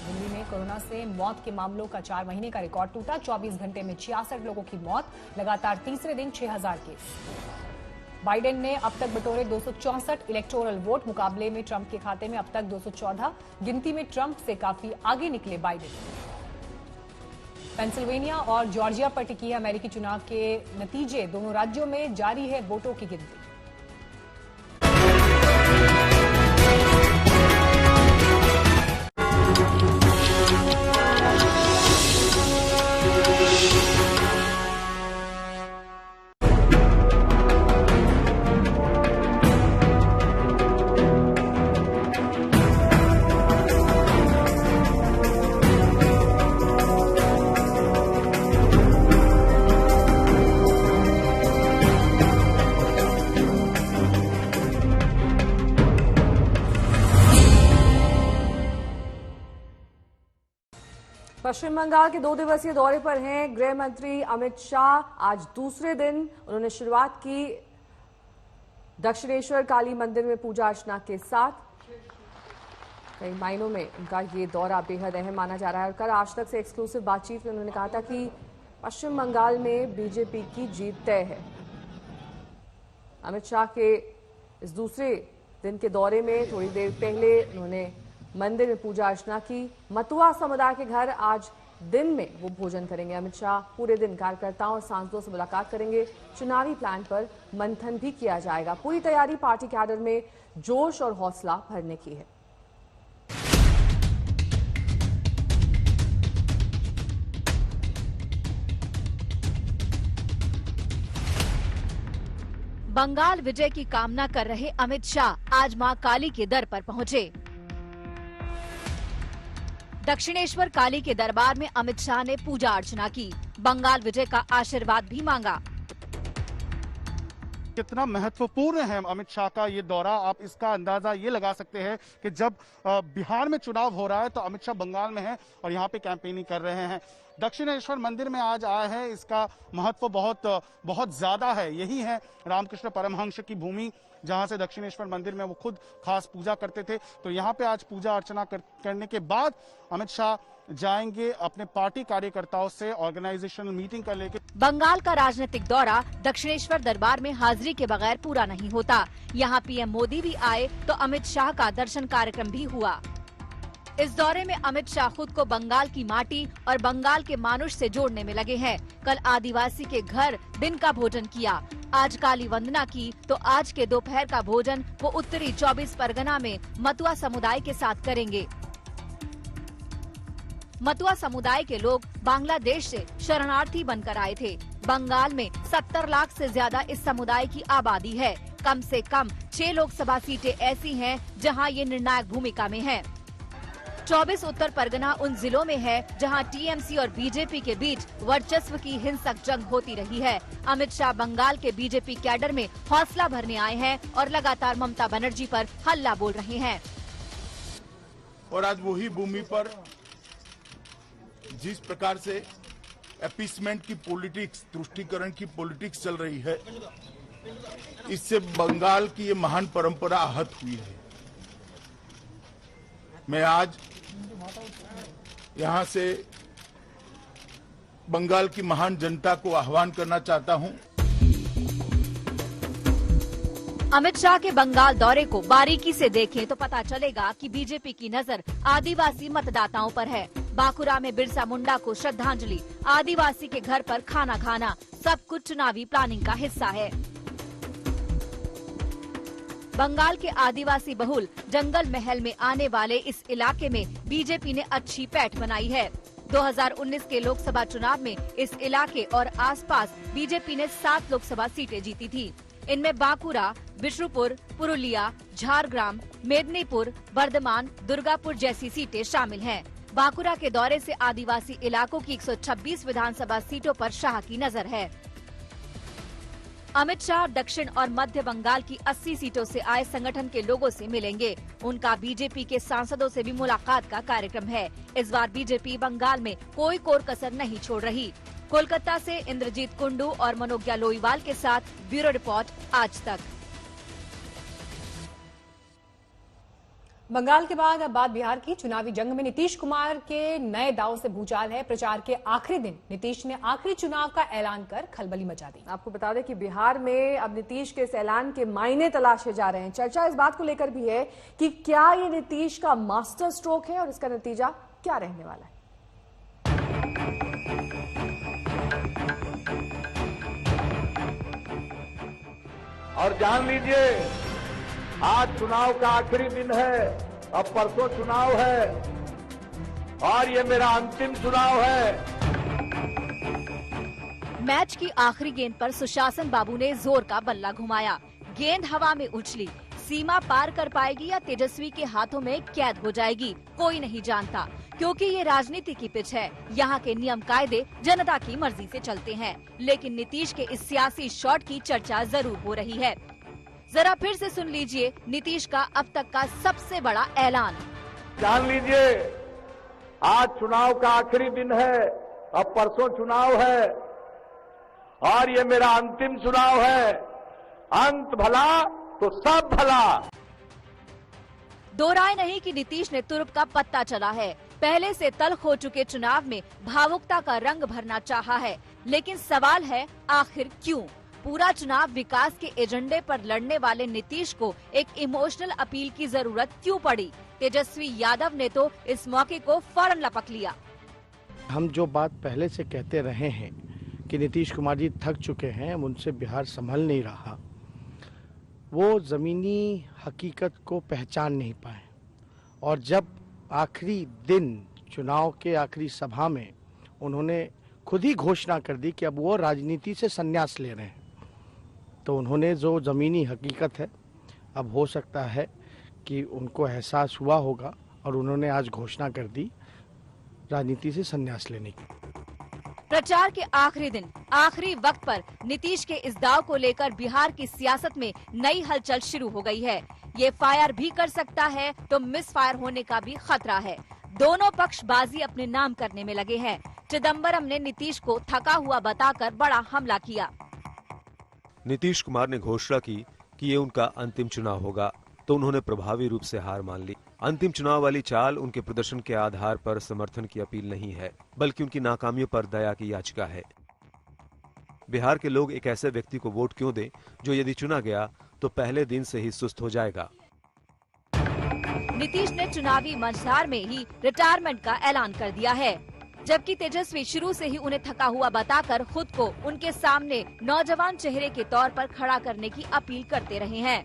दिल्ली में कोरोना से मौत के मामलों का 4 महीने का रिकॉर्ड टूटा। 24 घंटे में 66 लोगों की मौत। लगातार तीसरे दिन 6000 केस। बाइडेन ने अब तक बटोरे 264 इलेक्टोरल वोट। मुकाबले में ट्रंप के खाते में अब तक 214। गिनती में ट्रंप से काफी आगे निकले बाइडेन। पेंसिल्वेनिया और जॉर्जिया पर टिकी है अमेरिकी चुनाव के नतीजे। दोनों राज्यों में जारी है वोटों की गिनती। पश्चिम बंगाल के 2 दिवसीय दौरे पर हैं गृह मंत्री अमित शाह। आज दूसरे दिन उन्होंने शुरुआत की दक्षिणेश्वर काली मंदिर में पूजा अर्चना के साथ। कई मायनों में उनका ये दौरा बेहद अहम माना जा रहा है और कल आज तक से एक्सक्लूसिव बातचीत में उन्होंने कहा था कि पश्चिम बंगाल में बीजेपी की जीत तय है। अमित शाह के इस दूसरे दिन के दौरे में थोड़ी देर पहले उन्होंने मंदिर में पूजा अर्चना की। मतुआ समुदाय के घर आज दिन में वो भोजन करेंगे। अमित शाह पूरे दिन कार्यकर्ताओं और सांसदों से मुलाकात करेंगे। चुनावी प्लान पर मंथन भी किया जाएगा। पूरी तैयारी पार्टी कैडर में जोश और हौसला भरने की है। बंगाल विजय की कामना कर रहे अमित शाह आज मां काली के दर पर पहुंचे। दक्षिणेश्वर काली के दरबार में अमित शाह ने पूजा अर्चना की। बंगाल विजय का आशीर्वाद भी मांगा। कितना महत्वपूर्ण है अमित शाह का ये दौरा, आप इसका अंदाजा ये लगा सकते हैं कि जब बिहार में चुनाव हो रहा है तो अमित शाह बंगाल में हैं और यहाँ पे कैंपेनिंग कर रहे हैं। दक्षिणेश्वर मंदिर में आज आए हैं, इसका महत्व बहुत ज्यादा है। यही है रामकृष्ण परमहंस की भूमि, जहां से दक्षिणेश्वर मंदिर में वो खुद खास पूजा करते थे। तो यहाँ पे आज पूजा अर्चना करने के बाद अमित शाह जाएंगे अपने पार्टी कार्यकर्ताओं से ऑर्गेनाइजेशनल मीटिंग कर लेके। बंगाल का राजनीतिक दौरा दक्षिणेश्वर दरबार में हाजिरी के बगैर पूरा नहीं होता। यहाँ पीएम मोदी भी आए तो अमित शाह का दर्शन कार्यक्रम भी हुआ। इस दौरे में अमित शाह खुद को बंगाल की माटी और बंगाल के मानुष से जोड़ने में लगे हैं। कल आदिवासी के घर दिन का भोजन किया, आज काली वंदना की, तो आज के दोपहर का भोजन वो उत्तरी 24 परगना में मतुआ समुदाय के साथ करेंगे। मतुआ समुदाय के लोग बांग्लादेश से शरणार्थी बनकर आए थे। बंगाल में 70 लाख से ज्यादा इस समुदाय की आबादी है। कम से कम 6 लोकसभा सीटें ऐसी हैं जहां ये निर्णायक भूमिका में हैं। 24 उत्तर परगना उन जिलों में है जहां टीएमसी और बीजेपी के बीच वर्चस्व की हिंसक जंग होती रही है। अमित शाह बंगाल के बीजेपी कैडर में हौसला भरने आए हैं और लगातार ममता बनर्जी पर हल्ला बोल रहे हैं। और आज वही भूमि पर जिस प्रकार से अपीसमेंट की पॉलिटिक्स, तुष्टीकरण की पॉलिटिक्स चल रही है, इससे बंगाल की ये महान परंपरा आहत हुई है। मैं आज यहां से बंगाल की महान जनता को आह्वान करना चाहता हूं। अमित शाह के बंगाल दौरे को बारीकी से देखें तो पता चलेगा कि बीजेपी की नजर आदिवासी मतदाताओं पर है। बांकुरा में बिरसा मुंडा को श्रद्धांजलि, आदिवासी के घर पर खाना खाना, सब कुछ चुनावी प्लानिंग का हिस्सा है। बंगाल के आदिवासी बहुल जंगल महल में आने वाले इस इलाके में बीजेपी ने अच्छी पैठ बनाई है। 2019 के लोकसभा चुनाव में इस इलाके और आसपास बीजेपी ने 7 लोकसभा सीटें जीती थी। इनमें बांकुरा, बिष्णुपुर, पुरुलिया, झारग्राम, मेदिनीपुर, बर्धमान, दुर्गापुर जैसी सीटें शामिल हैं। बांकुरा के दौरे से आदिवासी इलाकों की 126 विधानसभा सीटों पर शाह की नजर है। अमित शाह दक्षिण और मध्य बंगाल की 80 सीटों से आए संगठन के लोगों से मिलेंगे। उनका बीजेपी के सांसदों से भी मुलाकात का कार्यक्रम है। इस बार बीजेपी बंगाल में कोई कोर कसर नहीं छोड़ रही। कोलकाता से इंद्रजीत कुंडू और मनोज्ञा लोईवाल के साथ ब्यूरो रिपोर्ट आज तक। बंगाल के बाद अब बात बिहार की। चुनावी जंग में नीतीश कुमार के नए दांव से भूचाल है। प्रचार के आखिरी दिन नीतीश ने आखिरी चुनाव का ऐलान कर खलबली मचा दी। आपको बता दें कि बिहार में अब नीतीश के इस ऐलान के मायने तलाशे जा रहे हैं। चर्चा इस बात को लेकर भी है कि क्या ये नीतीश का मास्टर स्ट्रोक है और इसका नतीजा क्या रहने वाला है। और जान लीजिए, आज चुनाव का आखिरी दिन है, अब परसों चुनाव है और ये मेरा अंतिम चुनाव है। मैच की आखिरी गेंद पर सुशासन बाबू ने जोर का बल्ला घुमाया। गेंद हवा में उछली, सीमा पार कर पाएगी या तेजस्वी के हाथों में कैद हो जाएगी, कोई नहीं जानता, क्योंकि ये राजनीति की पिच है। यहाँ के नियम कायदे जनता की मर्जी से चलते हैं। लेकिन नीतीश के इस सियासी शॉट की चर्चा जरूर हो रही है। जरा फिर से सुन लीजिए नीतीश का अब तक का सबसे बड़ा ऐलान। जान लीजिए, आज चुनाव का आखिरी दिन है, अब परसों चुनाव है और ये मेरा अंतिम चुनाव है। अंत भला तो सब भला। दो राय नहीं कि नीतीश ने तुर्क का पत्ता चला है। पहले से तल्ख हो चुके चुनाव में भावुकता का रंग भरना चाहा है, लेकिन सवाल है आखिर क्यों? पूरा चुनाव विकास के एजेंडे पर लड़ने वाले नीतीश को एक इमोशनल अपील की जरूरत क्यों पड़ी? तेजस्वी यादव ने तो इस मौके को फौरन लपक लिया। हम जो बात पहले से कहते रहे हैं कि नीतीश कुमार जी थक चुके हैं, उनसे बिहार संभल नहीं रहा, वो ज़मीनी हकीकत को पहचान नहीं पाए। और जब आखिरी दिन चुनाव के आखिरी सभा में उन्होंने खुद ही घोषणा कर दी कि अब वो राजनीति से संन्यास ले रहे हैं, तो उन्होंने जो ज़मीनी हकीकत है, अब हो सकता है कि उनको एहसास हुआ होगा और उन्होंने आज घोषणा कर दी राजनीति से संन्यास लेने की। प्रचार के आखिरी दिन, आखिरी वक्त पर नीतीश के इस दाव को लेकर बिहार की सियासत में नई हलचल शुरू हो गई है। ये फायर भी कर सकता है तो मिस फायर होने का भी खतरा है। दोनों पक्ष बाजी अपने नाम करने में लगे हैं। चिदम्बरम ने नीतीश को थका हुआ बताकर बड़ा हमला किया। नीतीश कुमार ने घोषणा की कि ये उनका अंतिम चुनाव होगा, तो उन्होंने प्रभावी रूप से हार मान ली। अंतिम चुनाव वाली चाल उनके प्रदर्शन के आधार पर समर्थन की अपील नहीं है, बल्कि उनकी नाकामियों पर दया की याचिका है। बिहार के लोग एक ऐसे व्यक्ति को वोट क्यों दें जो यदि चुना गया तो पहले दिन से ही सुस्त हो जाएगा। नीतीश ने चुनावी मंचधार में ही रिटायरमेंट का ऐलान कर दिया है, जबकि तेजस्वी शुरू से ही उन्हें थका हुआ बताकर खुद को उनके सामने नौजवान चेहरे के तौर पर खड़ा करने की अपील करते रहे हैं।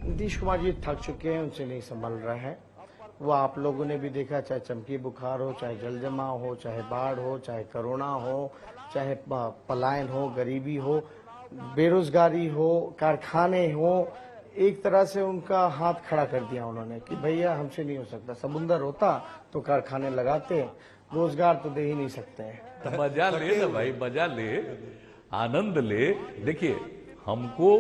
नीतीश कुमार जी थक चुके हैं, उनसे नहीं संभल रहे हैं। वो आप लोगों ने भी देखा, चाहे चमकी बुखार हो, चाहे जल जमाव हो, चाहे बाढ़ हो, चाहे कोरोना हो, चाहे पलायन हो, गरीबी हो, बेरोजगारी हो, कारखाने हो, एक तरह से उनका हाथ खड़ा कर दिया उन्होंने कि भैया हमसे नहीं हो सकता। समुंदर होता तो कारखाने लगाते, रोजगार तो दे ही नहीं सकते हैं। मजा ले ना भाई, मजा ले, आनंद ले। देखिए, हमको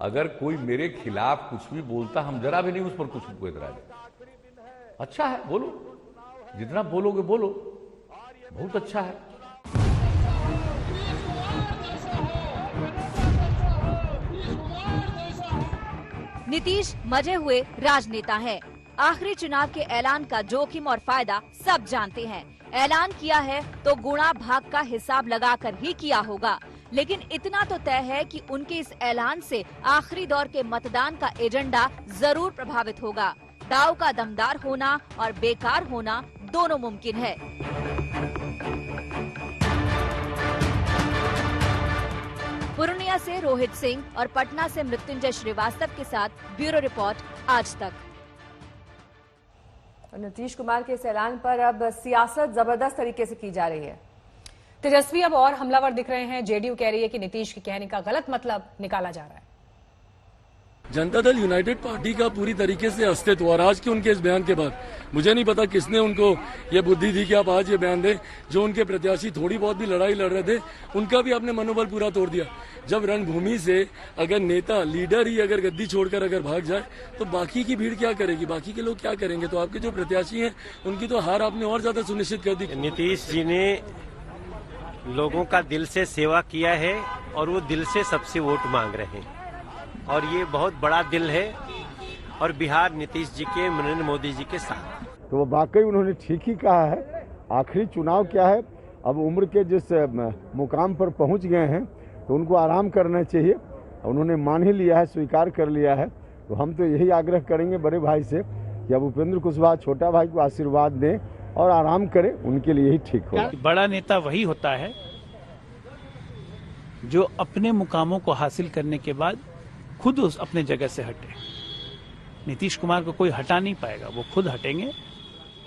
अगर कोई मेरे खिलाफ कुछ भी बोलता, हम जरा भी नहीं उस पर कुछ एतराज। अच्छा है, बोलो, जितना बोलोगे बोलो, बहुत अच्छा है। नीतीश मजे हुए राजनेता है। आखिरी चुनाव के ऐलान का जोखिम और फायदा सब जानते हैं। ऐलान किया है तो गुणा भाग का हिसाब लगाकर ही किया होगा, लेकिन इतना तो तय है कि उनके इस ऐलान से आखिरी दौर के मतदान का एजेंडा जरूर प्रभावित होगा। दाव का दमदार होना और बेकार होना दोनों मुमकिन है। पूर्णिया से रोहित सिंह और पटना से मृत्युंजय श्रीवास्तव के साथ ब्यूरो रिपोर्ट आज तक। नीतीश कुमार के इस ऐलान पर अब सियासत जबरदस्त तरीके से की जा रही है। तेजस्वी अब और हमलावर दिख रहे हैं। जेडीयू कह रही है कि नीतीश के कहने का गलत मतलब निकाला जा रहा है। जनता दल यूनाइटेड पार्टी का पूरी तरीके से अस्तित्व, और आज के उनके इस बयान के बाद मुझे नहीं पता किसने उनको ये बुद्धि दी कि आप आज ये बयान दें। जो उनके प्रत्याशी थोड़ी बहुत भी लड़ाई लड़ रहे थे, उनका भी आपने मनोबल पूरा तोड़ दिया। जब रणभूमि से अगर नेता, लीडर ही अगर गद्दी छोड़कर अगर भाग जाए तो बाकी की भीड़ क्या करेगी, बाकी के लोग क्या करेंगे? तो आपके जो प्रत्याशी हैं उनकी तो हार आपने और ज्यादा सुनिश्चित कर दी। नीतीश जी ने लोगों का दिल से सेवा किया है और वो दिल से सबसे वोट मांग रहे हैं, और ये बहुत बड़ा दिल है, और बिहार नीतीश जी के, नरेंद्र मोदी जी के साथ। तो वो वाकई उन्होंने ठीक ही कहा है। आखिरी चुनाव क्या है, अब उम्र के जिस मुकाम पर पहुंच गए हैं तो उनको आराम करना चाहिए। उन्होंने मान ही लिया है, स्वीकार कर लिया है। तो हम तो यही आग्रह करेंगे बड़े भाई से कि अब उपेंद्र कुशवाहा छोटा भाई को आशीर्वाद दें और आराम करें, उनके लिए ही ठीक हो। बड़ा नेता वही होता है जो अपने मुकामों को हासिल करने के बाद खुद उस अपने जगह से हटे। नीतीश कुमार को कोई हटा नहीं पाएगा, वो खुद हटेंगे,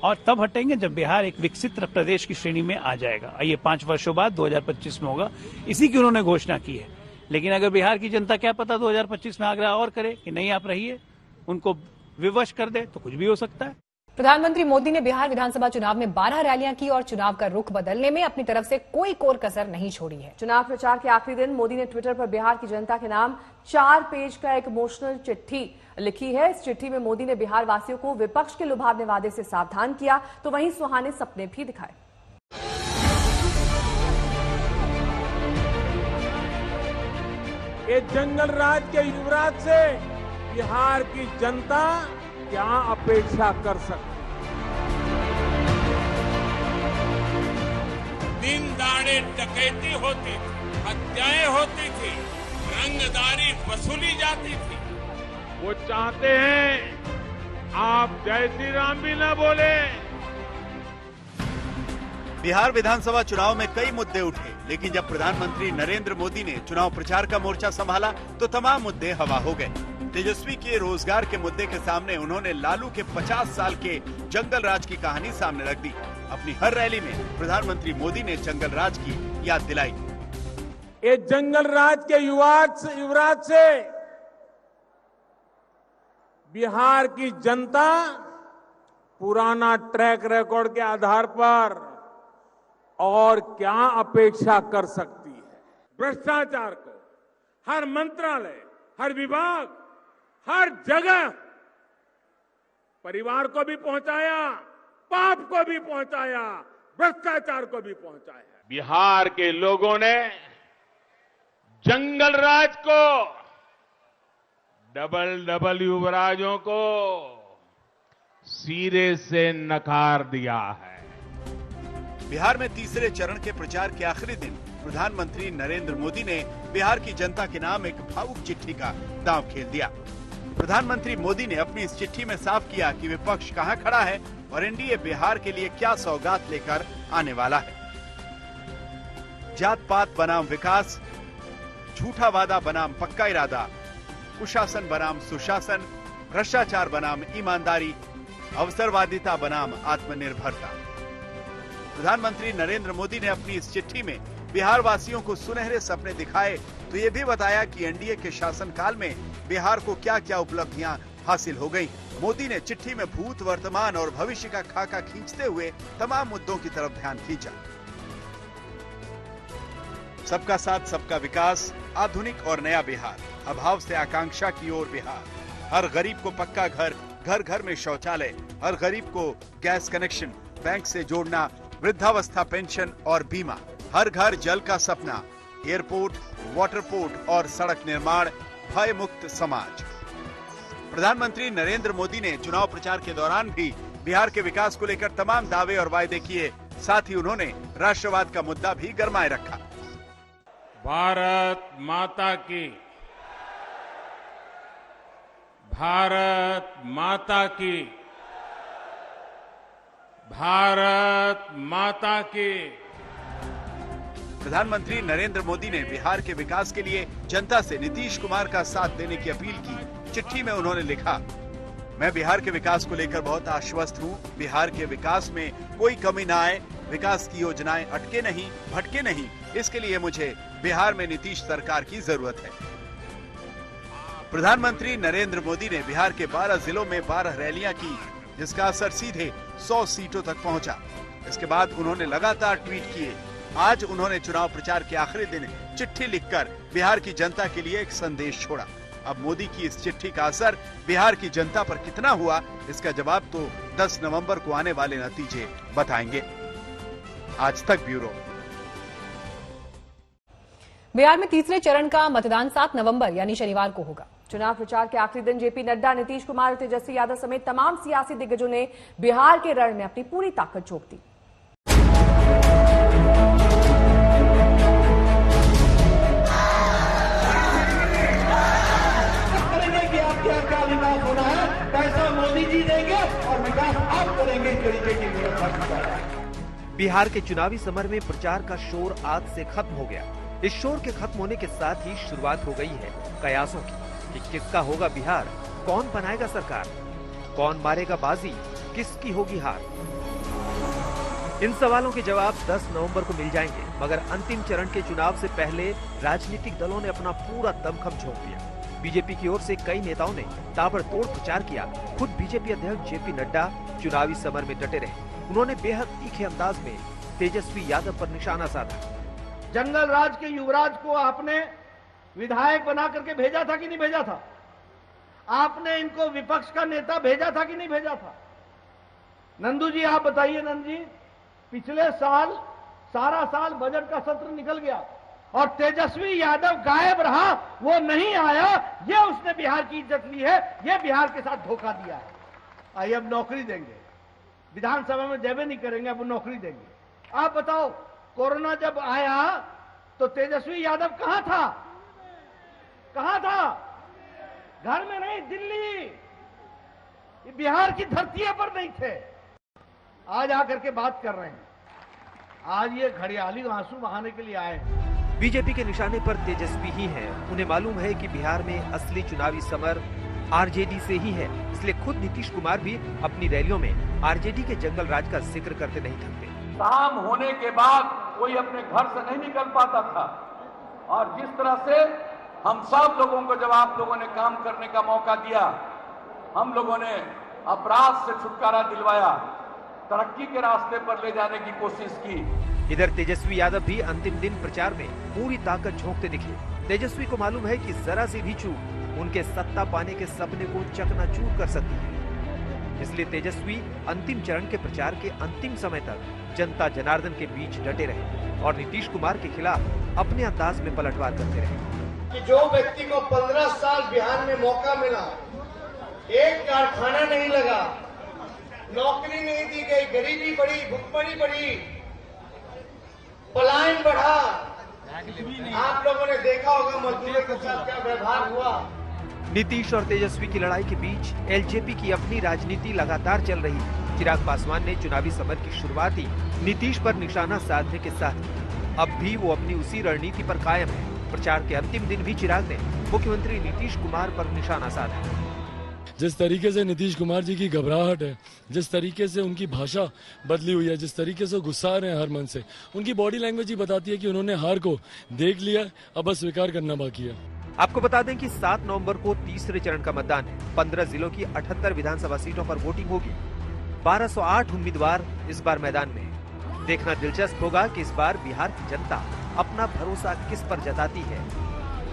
और तब हटेंगे जब बिहार एक विकसित प्रदेश की श्रेणी में आ जाएगा। ये 5 वर्षों बाद 2025 में होगा, इसी की उन्होंने घोषणा की है। लेकिन अगर बिहार की जनता क्या पता 2025 में आग्रह और करे कि नहीं आप रहिए, उनको विवश कर दे, तो कुछ भी हो सकता है। प्रधानमंत्री मोदी ने बिहार विधानसभा चुनाव में 12 रैलियां की और चुनाव का रुख बदलने में अपनी तरफ से कोई कोर कसर नहीं छोड़ी है। चुनाव प्रचार के आखिरी दिन मोदी ने ट्विटर पर बिहार की जनता के नाम 4 पेज का एक इमोशनल चिट्ठी लिखी है। इस चिट्ठी में मोदी ने बिहार वासियों को विपक्ष के लुभावने वादे से सावधान किया, तो वहीं सुहाने सपने भी दिखाए। ये जंगल राज के युवराज से बिहार की जनता क्या अपेक्षा कर सकती? दिन दाड़े डकैती होती थी, हत्याएं होती थी, रंगदारी वसूली जाती थी। वो चाहते हैं आप जय श्री राम भी न बोले। बिहार विधानसभा चुनाव में कई मुद्दे उठे, लेकिन जब प्रधानमंत्री नरेंद्र मोदी ने चुनाव प्रचार का मोर्चा संभाला तो तमाम मुद्दे हवा हो गए। तेजस्वी के रोजगार के मुद्दे के सामने उन्होंने लालू के 50 साल के जंगल राज की कहानी सामने रख दी। अपनी हर रैली में प्रधानमंत्री मोदी ने जंगल राज की याद दिलाई। ये जंगल राज के युवराज से बिहार की जनता पुराना ट्रैक रिकॉर्ड के आधार पर और क्या अपेक्षा कर सकती है? भ्रष्टाचार को हर मंत्रालय, हर विभाग, हर जगह परिवार को भी पहुंचाया, पाप को भी पहुंचाया, भ्रष्टाचार को भी पहुंचाया। बिहार के लोगों ने जंगल राज को, डबल युवराजों को सिरे से नकार दिया है। बिहार में तीसरे चरण के प्रचार के आखिरी दिन प्रधानमंत्री नरेंद्र मोदी ने बिहार की जनता के नाम एक भावुक चिट्ठी का दांव खेल दिया। प्रधानमंत्री मोदी ने अपनी इस चिट्ठी में साफ किया कि विपक्ष कहां खड़ा है और एनडीए बिहार के लिए क्या सौगात लेकर आने वाला है। जात पात बनाम विकास, झूठा वादा बनाम पक्का इरादा, कुशासन बनाम सुशासन, भ्रष्टाचार बनाम ईमानदारी, अवसरवादिता बनाम आत्मनिर्भरता। प्रधानमंत्री नरेंद्र मोदी ने अपनी इस चिट्ठी में बिहार वासियों को सुनहरे सपने दिखाए, तो ये भी बताया कि एनडीए के शासनकाल में बिहार को क्या क्या उपलब्धियां हासिल हो गईं। मोदी ने चिट्ठी में भूत, वर्तमान और भविष्य का खाका खींचते हुए तमाम मुद्दों की तरफ ध्यान खींचा। सबका साथ, सबका विकास, आधुनिक और नया बिहार, अभाव से आकांक्षा की ओर बिहार, हर गरीब को पक्का घर, घर घर में शौचालय, हर गरीब को गैस कनेक्शन, बैंक से जोड़ना, वृद्धावस्था पेंशन और बीमा, हर घर जल का सपना, एयरपोर्ट, वाटरपोर्ट और सड़क निर्माण, भय मुक्त समाज। प्रधानमंत्री नरेंद्र मोदी ने चुनाव प्रचार के दौरान भी बिहार के विकास को लेकर तमाम दावे और वायदे किए। साथ ही उन्होंने राष्ट्रवाद का मुद्दा भी गरमाए रखा। भारत माता की, भारत माता की, भारत माता की। प्रधानमंत्री नरेंद्र मोदी ने बिहार के विकास के लिए जनता से नीतीश कुमार का साथ देने की अपील की। चिट्ठी में उन्होंने लिखा, मैं बिहार के विकास को लेकर बहुत आश्वस्त हूँ। बिहार के विकास में कोई कमी न आए, विकास की योजनाएं अटके नहीं, भटके नहीं, इसके लिए मुझे बिहार में नीतीश सरकार की जरूरत है। प्रधानमंत्री नरेंद्र मोदी ने बिहार के 12 जिलों में 12 रैलियां की, जिसका असर सीधे 100 सीटों तक पहुंचा। इसके बाद उन्होंने लगातार ट्वीट किए। आज उन्होंने चुनाव प्रचार के आखिरी दिन चिट्ठी लिखकर बिहार की जनता के लिए एक संदेश छोड़ा। अब मोदी की इस चिट्ठी का असर बिहार की जनता पर कितना हुआ, इसका जवाब तो 10 नवंबर को आने वाले नतीजे बताएंगे। आज तक ब्यूरो। बिहार में तीसरे चरण का मतदान 7 नवंबर यानी शनिवार को होगा। चुनाव प्रचार के आखिरी दिन जेपी नड्डा, नीतीश कुमार, तेजस्वी यादव समेत तमाम सियासी दिग्गजों ने बिहार के रण में अपनी पूरी ताकत झोंक दी। होना है, पैसा मोदी जी देंगे और विकास आप करेंगे, इस तरीके की व्यवस्था। बिहार के चुनावी समर में प्रचार का शोर आज से खत्म हो गया। इस शोर के खत्म होने के साथ ही शुरुआत हो गई है कयासों की कि किसका होगा बिहार, कौन बनाएगा सरकार, कौन मारेगा बाजी, किसकी होगी हार। इन सवालों के जवाब 10 नवंबर को मिल जाएंगे, मगर अंतिम चरण के चुनाव से पहले राजनीतिक दलों ने अपना पूरा दमखम झोंक दिया। बीजेपी की ओर से कई नेताओं ने ताबड़तोड़ प्रचार किया। खुद बीजेपी अध्यक्ष जेपी नड्डा चुनावी समर में डटे रहे। उन्होंने बेहद तीखे अंदाज में तेजस्वी यादव पर निशाना साधा। जंगल राज के युवराज को आपने विधायक बना करके भेजा था कि नहीं भेजा था? आपने इनको विपक्ष का नेता भेजा था कि नहीं भेजा था? नंदू जी आप बताइए। नंदू जी, पिछले साल सारा साल बजट का सत्र निकल गया और तेजस्वी यादव गायब रहा, वो नहीं आया, ये उसने बिहार की इज्जत ली है, ये बिहार के साथ धोखा दिया है। आइए अब नौकरी देंगे, विधानसभा में जबे नहीं करेंगे, अब नौकरी देंगे। आप बताओ, कोरोना जब आया तो तेजस्वी यादव कहां था? कहां था? घर में नहीं, दिल्ली, बिहार की धरती पर नहीं थे। आज आकर के बात कर रहे हैं। आज ये घड़ियाली आंसू बहाने के लिए आए हैं। बीजेपी के निशाने पर तेजस्वी ही हैं। उन्हें मालूम है कि बिहार में असली चुनावी समर आरजेडी से ही है, इसलिए खुद नीतीश कुमार भी अपनी रैलियों में आरजेडी के जंगल राज का जिक्र करते नहीं थकते। शाम होने के बाद कोई अपने घर से नहीं निकल पाता था और जिस तरह से हम सब लोगों को जब आप लोगों ने काम करने का मौका दिया, हम लोगों ने अपराध से छुटकारा दिलवाया, तरक्की के रास्ते पर ले जाने की कोशिश की। इधर तेजस्वी यादव भी अंतिम दिन प्रचार में पूरी ताकत झोंकते दिखे। तेजस्वी को मालूम है कि जरा सी भी चूक उनके सत्ता पाने के सपने को चकनाचूर कर सकती है, इसलिए तेजस्वी अंतिम चरण के प्रचार के अंतिम समय तक जनता जनार्दन के बीच डटे रहे और नीतीश कुमार के खिलाफ अपने अंदाज में पलटवार करते रहे। कि जो व्यक्ति को 15 साल बिहार में मौका मिला, एक कारखाना नहीं लगा, नौकरी नहीं दी गई, गरीबी बढ़ी, भुखमरी बढ़ी, पलायन बढ़ा, आप लोगों ने देखा होगा मजदूरों के साथ क्या व्यवहार हुआ। नीतीश और तेजस्वी की लड़ाई के बीच एलजेपी की अपनी राजनीति लगातार चल रही है। चिराग पासवान ने चुनावी समर की शुरुआत ही नीतीश पर निशाना साधने के साथ अब भी वो अपनी उसी रणनीति पर कायम है। प्रचार के अंतिम दिन भी चिराग ने मुख्यमंत्री नीतीश कुमार पर निशाना साधा। जिस तरीके से नीतीश कुमार जी की घबराहट है, जिस तरीके से उनकी भाषा बदली हुई है, जिस तरीके से गुस्सा रहे हैं हर मन से, उनकी बॉडी लैंग्वेज ही बताती है कि उन्होंने हार को देख लिया, अब बस स्वीकार करना बाकी है। आपको बता दें कि 7 नवंबर को तीसरे चरण का मतदान है। 15 जिलों की 78 विधानसभा सीटों पर वोटिंग होगी। 1208 उम्मीदवार इस बार मैदान में हैं। देखना दिलचस्प होगा कि इस बार बिहार की जनता अपना भरोसा किस पर जताती है,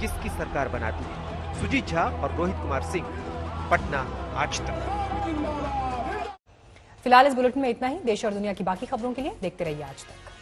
किसकी सरकार बनाती है। सुजीत झा और रोहित कुमार सिंह, पटना, आज तक। फिलहाल इस बुलेटिन में इतना ही। देश और दुनिया की बाकी खबरों के लिए देखते रहिए आज तक।